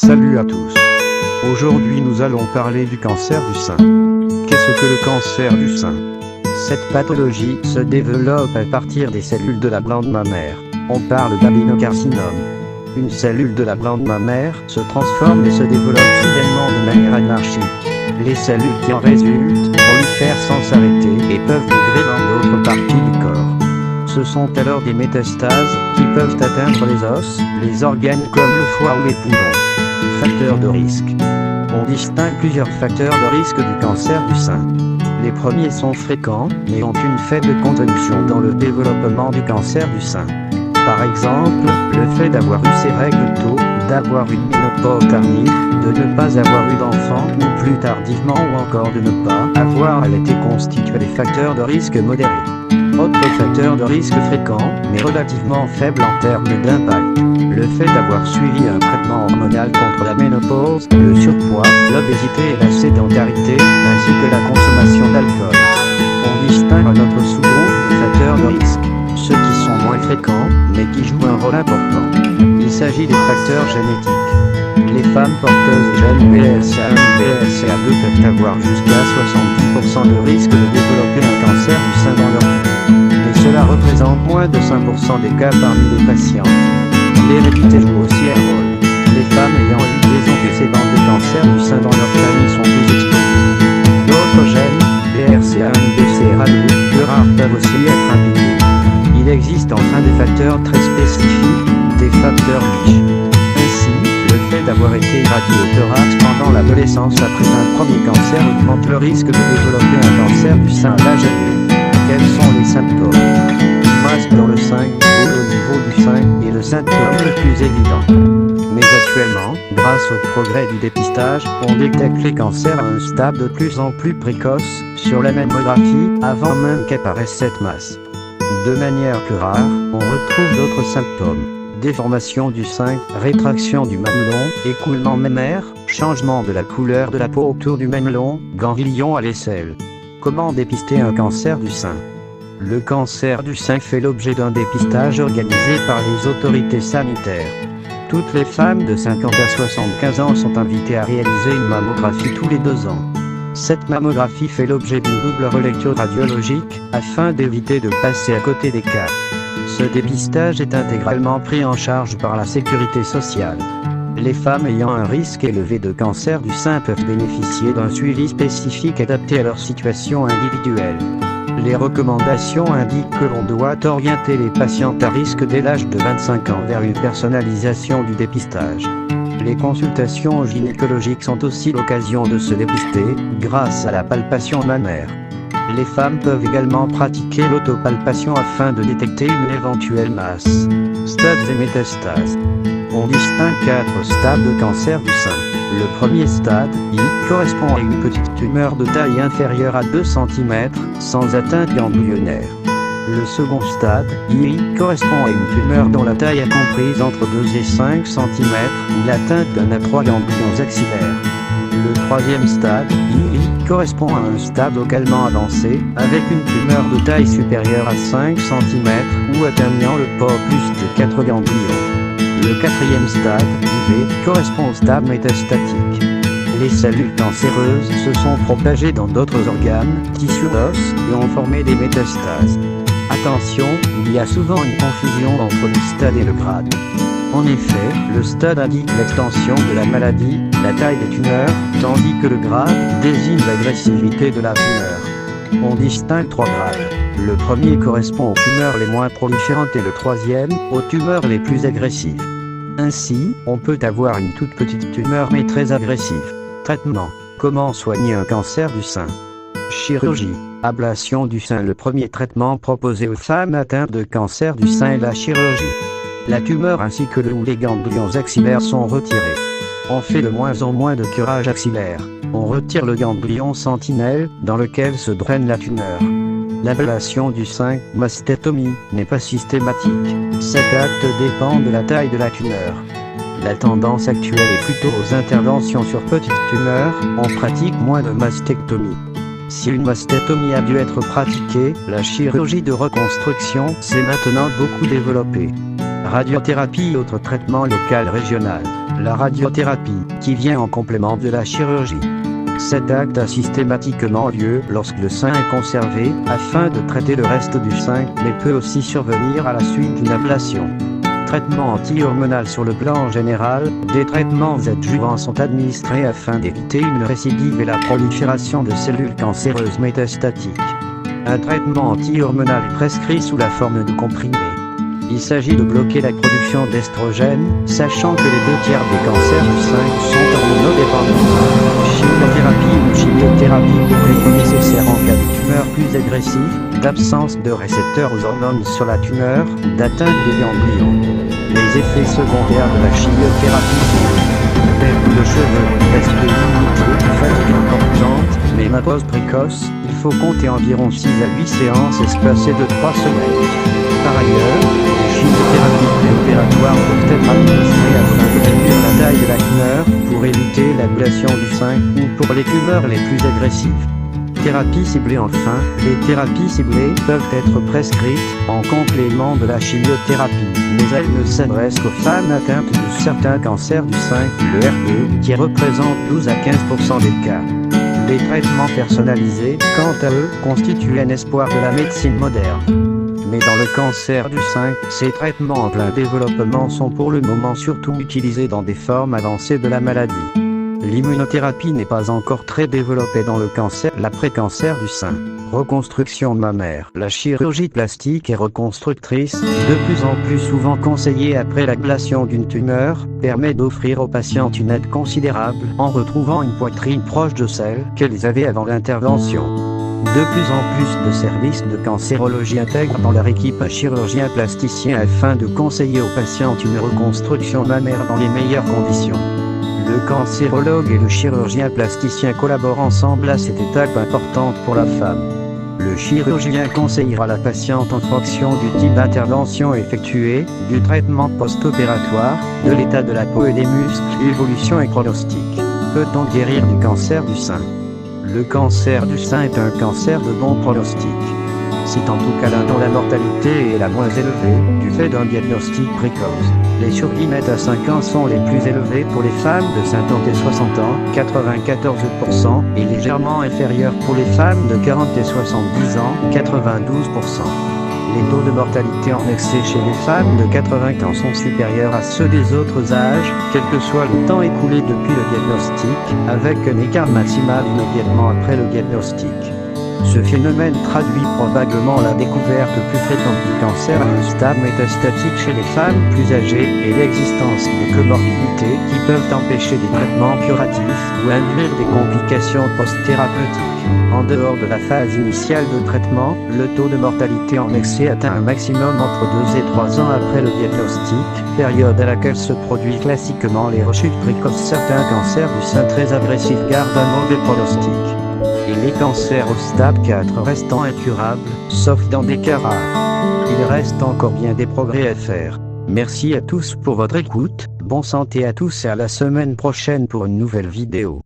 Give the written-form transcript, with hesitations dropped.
Salut à tous. Aujourd'hui nous allons parler du cancer du sein. Qu'est-ce que le cancer du sein? Cette pathologie se développe à partir des cellules de la glande mammaire. On parle d'adénocarcinome. Une cellule de la glande mammaire se transforme et se développe soudainement de manière anarchique. Les cellules qui en résultent prolifèrent sans s'arrêter et peuvent migrer dans d'autres parties du corps. Ce sont alors des métastases qui peuvent atteindre les os, les organes comme le foie ou les poumons. Facteurs de risque. On distingue plusieurs facteurs de risque du cancer du sein. Les premiers sont fréquents, mais ont une faible contribution dans le développement du cancer du sein. Par exemple, le fait d'avoir eu ses règles tôt, d'avoir une ménopause tardive, de ne pas avoir eu d'enfant ou plus tardivement ou encore de ne pas avoir allaité constituent des facteurs de risque modérés. Autre facteur de risque fréquent, mais relativement faible en termes d'impact, le fait d'avoir suivi un traitement hormonal contre la ménopause, le surpoids, l'obésité et la sédentarité, ainsi que la consommation d'alcool. On distingue un autre sous-groupe de facteurs de risque, ceux qui sont moins fréquents, mais qui jouent un rôle important. Il s'agit des facteurs génétiques. Les femmes porteuses des gènes BRCA1 et BRCA2 peuvent avoir jusqu'à 70% de risque de développer un cancer du sein dans leur vie. Mais cela représente moins de 5% des cas parmi les patientes. L'hérédité joue aussi un rôle. Les femmes ayant eu des antécédents de cancer du sein dans leur famille sont plus exposées. D'autres gènes, BRCA1 et BCR2, plus rares peuvent aussi être impliqués. Il existe enfin des facteurs très spécifiques, des facteurs niches. Ainsi, le fait d'avoir été irradié au thorax pendant l'adolescence après un premier cancer augmente le risque de développer un cancer du sein à l'âge adulte. Quels sont les symptômes? Masse dans le sein, boule au niveau du sein, est le symptôme le plus évident. Mais actuellement, grâce au progrès du dépistage, on détecte les cancers à un stade de plus en plus précoce, sur la mammographie, avant même qu'apparaisse cette masse. De manière plus rare, on retrouve d'autres symptômes. Déformation du sein, rétraction du mamelon, écoulement mammaire, changement de la couleur de la peau autour du mamelon, ganglion à l'aisselle. Comment dépister un cancer du sein? Le cancer du sein fait l'objet d'un dépistage organisé par les autorités sanitaires. Toutes les femmes de 50 à 75 ans sont invitées à réaliser une mammographie tous les 2 ans. Cette mammographie fait l'objet d'une double relecture radiologique, afin d'éviter de passer à côté des cas. Ce dépistage est intégralement pris en charge par la sécurité sociale. Les femmes ayant un risque élevé de cancer du sein peuvent bénéficier d'un suivi spécifique adapté à leur situation individuelle. Les recommandations indiquent que l'on doit orienter les patientes à risque dès l'âge de 25 ans vers une personnalisation du dépistage. Les consultations gynécologiques sont aussi l'occasion de se dépister, grâce à la palpation mammaire. Les femmes peuvent également pratiquer l'autopalpation afin de détecter une éventuelle masse. Stades et métastases. On distingue 4 stades de cancer du sein. Le premier stade, I, correspond à une petite tumeur de taille inférieure à 2 cm, sans atteinte ganglionnaire. Le second stade, II, correspond à une tumeur dont la taille est comprise entre 2 et 5 cm, ou l'atteinte d'un à 3 ganglions axillaires. Le troisième stade, II, correspond à un stade localement avancé, avec une tumeur de taille supérieure à 5 cm, ou atteignant le port plus de 4 ganglions. Le quatrième stade, IV, correspond au stade métastatique. Les cellules cancéreuses se sont propagées dans d'autres organes, tissus d'os, et ont formé des métastases. Attention, il y a souvent une confusion entre le stade et le grade. En effet, le stade indique l'extension de la maladie, la taille des tumeurs, tandis que le grade désigne l'agressivité de la tumeur. On distingue 3 grades. Le premier correspond aux tumeurs les moins proliférantes et le troisième, aux tumeurs les plus agressives. Ainsi, on peut avoir une toute petite tumeur mais très agressive. Traitement. Comment soigner un cancer du sein? Chirurgie. Ablation du sein. Le premier traitement proposé aux femmes atteintes de cancer du sein est la chirurgie. La tumeur ainsi que les ganglions axillaires sont retirés. On fait de moins en moins de curage axillaire. On retire le ganglion sentinelle, dans lequel se draine la tumeur. L'ablation du sein, mastétomie, n'est pas systématique. Cet acte dépend de la taille de la tumeur. La tendance actuelle est plutôt aux interventions sur petites tumeurs, on pratique moins de mastectomie. Si une mastétomie a dû être pratiquée, la chirurgie de reconstruction s'est maintenant beaucoup développée. Radiothérapie, autre traitement local régional. La radiothérapie, qui vient en complément de la chirurgie. Cet acte a systématiquement lieu lorsque le sein est conservé, afin de traiter le reste du sein, mais peut aussi survenir à la suite d'une ablation. Traitement anti-hormonal. Sur le plan général, des traitements adjuvants sont administrés afin d'éviter une récidive et la prolifération de cellules cancéreuses métastatiques. Un traitement anti-hormonal est prescrit sous la forme de comprimés. Il s'agit de bloquer la production d'estrogène, sachant que les 2/3 des cancers du sein sont hormonodépendants. Chimiothérapie ou chimiothérapie est nécessaire en cas de tumeur plus agressive, d'absence de récepteurs aux hormones sur la tumeur, d'atteinte des ganglions. Les effets secondaires de la chimiothérapie sont perte de cheveux, baisse de l'immunité, fatigue importante, ménopause précoce. Il faut compter environ 6 à 8 séances espacées de 3 semaines. Par ailleurs, les chimiothérapies préopératoires peuvent être administrées afin de réduire la taille de la tumeur, pour éviter l'ablation du sein, ou pour les tumeurs les plus agressives. Thérapie ciblée. Enfin, les thérapies ciblées peuvent être prescrites en complément de la chimiothérapie, mais elles ne s'adressent qu'aux femmes atteintes de certains cancers du sein, le HER2, qui représente 12 à 15% des cas. Les traitements personnalisés, quant à eux, constituent un espoir de la médecine moderne. Mais dans le cancer du sein, ces traitements en plein développement sont pour le moment surtout utilisés dans des formes avancées de la maladie. L'immunothérapie n'est pas encore très développée dans le cancer, l'après-cancer du sein. Reconstruction mammaire. La chirurgie plastique et reconstructrice, de plus en plus souvent conseillée après l'ablation d'une tumeur, permet d'offrir aux patientes une aide considérable en retrouvant une poitrine proche de celle qu'elles avaient avant l'intervention. De plus en plus de services de cancérologie intègrent dans leur équipe un chirurgien plasticien afin de conseiller aux patientes une reconstruction mammaire dans les meilleures conditions. Le cancérologue et le chirurgien plasticien collaborent ensemble à cette étape importante pour la femme. Le chirurgien conseillera la patiente en fonction du type d'intervention effectuée, du traitement post-opératoire, de l'état de la peau et des muscles, évolution et pronostic. Peut-on guérir du cancer du sein ? Le cancer du sein est un cancer de bon pronostic. C'est en tout cas l'un dont la mortalité est la moins élevée, du fait d'un diagnostic précoce. Les survivants à 5 ans sont les plus élevés pour les femmes de 50 et 60 ans, 94%, et légèrement inférieurs pour les femmes de 40 et 70 ans, 92%. Les taux de mortalité en excès chez les femmes de 80 ans sont supérieurs à ceux des autres âges, quel que soit le temps écoulé depuis le diagnostic, avec un écart maximal immédiatement après le diagnostic. Ce phénomène traduit probablement la découverte plus fréquente du cancer à un stade métastatique chez les femmes plus âgées et l'existence de comorbidités qui peuvent empêcher des traitements curatifs ou induire des complications post-thérapeutiques. En dehors de la phase initiale de traitement, le taux de mortalité en excès atteint un maximum entre 2 et 3 ans après le diagnostic, période à laquelle se produisent classiquement les rechutes précoces. Certains cancers du sein très agressifs gardent un mauvais pronostic. Et les cancers au stade 4 restant incurables, sauf dans des cas rares. Il reste encore bien des progrès à faire. Merci à tous pour votre écoute, bonne santé à tous et à la semaine prochaine pour une nouvelle vidéo.